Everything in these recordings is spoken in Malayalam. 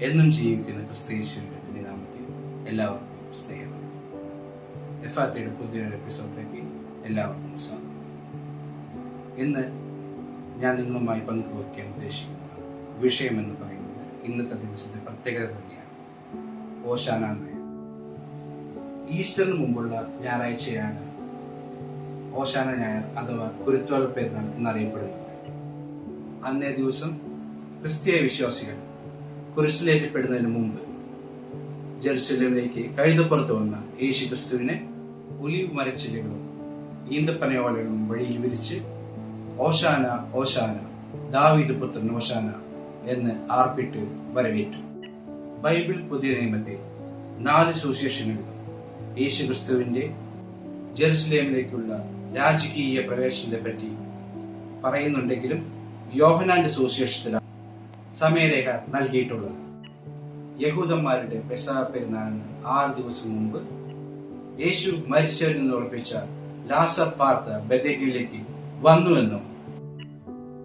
എന്നും ജീവിക്കുന്ന ക്രിസ്തയേശുവിന്റെ നാമത്തിൽ എല്ലാവർക്കും സ്നേഹം. എഫാത്തയുടെ പുതിയൊരു എപ്പിസോഡിലേക്ക് എല്ലാവർക്കും സ്വാഗതം. ഇന്ന് ഞാൻ നിങ്ങളുമായി പങ്കുവയ്ക്കാൻ ഉദ്ദേശിക്കുന്ന വിഷയം എന്ന് പറയുന്നത് ഇന്നത്തെ ദിവസത്തെ പ്രത്യേകത തന്നെയാണ്. ഓശാന നായർ. ഈസ്റ്ററിന് മുമ്പുള്ള ഞായറാഴ്ചയാണ് ഓശാന ഞായർ അഥവാ കുരുത്തോല പെരുന്നാൾ എന്നറിയപ്പെടുന്നത്. അന്നേ ദിവസം ക്രിസ്തീയ വിശ്വാസികൾ കുരിശിലേറ്റപ്പെടുന്നതിന് മുമ്പ് ജെറുസലേമിലേക്ക് കഴുതപ്പുറത്ത് വന്ന യേശു ക്രിസ്തുവിനെ ഒലിവ് മരച്ചില്ലകളും ഈന്തപ്പനയോലകളും വഴിയിൽ വിരിച്ച് ഓശാന ഓശാന ദാവീദ് പുത്രൻ ഓശാന എന്ന് ആർപ്പിട്ട് വരവേറ്റു. ബൈബിൾ പുതിയ നിയമത്തെ 4 സുവിശേഷങ്ങളിലും യേശു ക്രിസ്തുവിന്റെ ജെറുസലേമിലേക്കുള്ള രാജകീയ പ്രവേശനത്തെ പറ്റി പറയുന്നുണ്ടെങ്കിലും യോഹന്നാന്റെ സുവിശേഷത്തിലാണ് സമയരേഖ നൽകിയിട്ടുള്ളത്. യഹൂദന്മാരുടെ പെസഹ പെരുന്നാളിന് 6 ദിവസം മുമ്പ് യേശു മരിച്ചവരിൽ നിന്ന് ഉറപ്പിച്ച ലാസർ പാർത്ത ബെഥേലിലേക്ക് വന്നുവെന്നും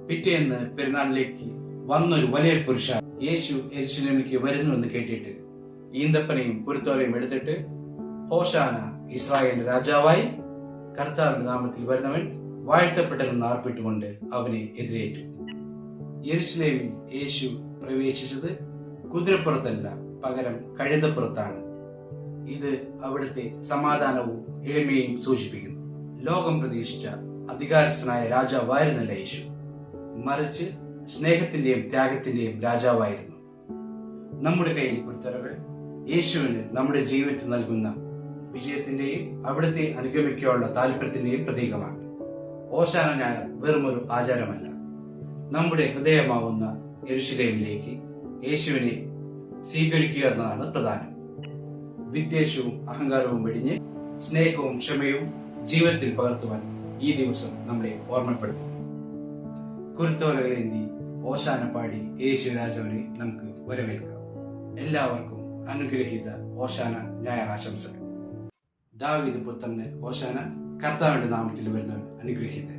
പിറ്റേന്ന് പെരുന്നാളിലേക്ക് വന്നൊരു വലിയ പുരുഷൻ യേശു യെരുശലേമിലേക്ക് വരുന്നുവെന്ന് കേട്ടിട്ട് ഈന്തപ്പനയും കുരുത്തോലയും എടുത്തിട്ട് ഹോശാന ഇസ്രായേലിന്റെ രാജാവായി കർത്താവിന്റെ നാമത്തിൽ വരുന്നവൻ വാഴ്ത്തപ്പെട്ടവനെന്ന് ആർപ്പിട്ടുകൊണ്ട് അവനെ എതിരേറ്റു. യെരുശലേമിൽ യേശു പ്രവേശിച്ചത് കുതിരപ്പുറത്തല്ല, പകരം കഴുതപ്പുറത്താണ്. ഇത് അവിടുത്തെ സമാധാനവും എളിമയും സൂചിപ്പിക്കുന്നു. ലോകം പ്രതീക്ഷിച്ച അധികാരസ്ഥനായ രാജാവായിരുന്നല്ല യേശു, മറിച്ച് സ്നേഹത്തിന്റെയും ത്യാഗത്തിന്റെയും രാജാവായിരുന്നു. നമ്മുടെ കയ്യിൽ കുരുത്തോലകൾ യേശുവിന് നമ്മുടെ ജീവിതത്തിൽ നൽകുന്ന വിജയത്തിന്റെയും അവിടുത്തെ അനുഗമിക്കാനുള്ള താല്പര്യത്തിന്റെയും പ്രതീകമാണ്. ഓശാന ഞായർ വെറുമൊരു ആചാരമല്ല, നമ്മുടെ ഹൃദയമാവുന്ന യെരുശലേമിലേക്ക് യേശുവിനെ സ്വീകരിക്കുക എന്നതാണ് പ്രധാനം. വിദ്വേഷവും അഹങ്കാരവും വെടിഞ്ഞ് സ്നേഹവും ക്ഷമയും ജീവിതത്തിൽ പകർത്തുവാൻ ഈ ദിവസം നമ്മളെ ഓർമ്മപ്പെടുത്തുന്നു. കുരുത്തോലകളേന്തി ഓശാന പാടി യേശു രാജാവിനെ നമുക്ക് വരവേൽക്കാം. എല്ലാവർക്കും അനുഗ്രഹീത ഓശാന ഞായർ ആശംസകൾ. ദാവീദ് പുത്രന് ഓശാന, കർത്താവിന്റെ നാമത്തിൽ വരുന്നവൻ അനുഗ്രഹീത.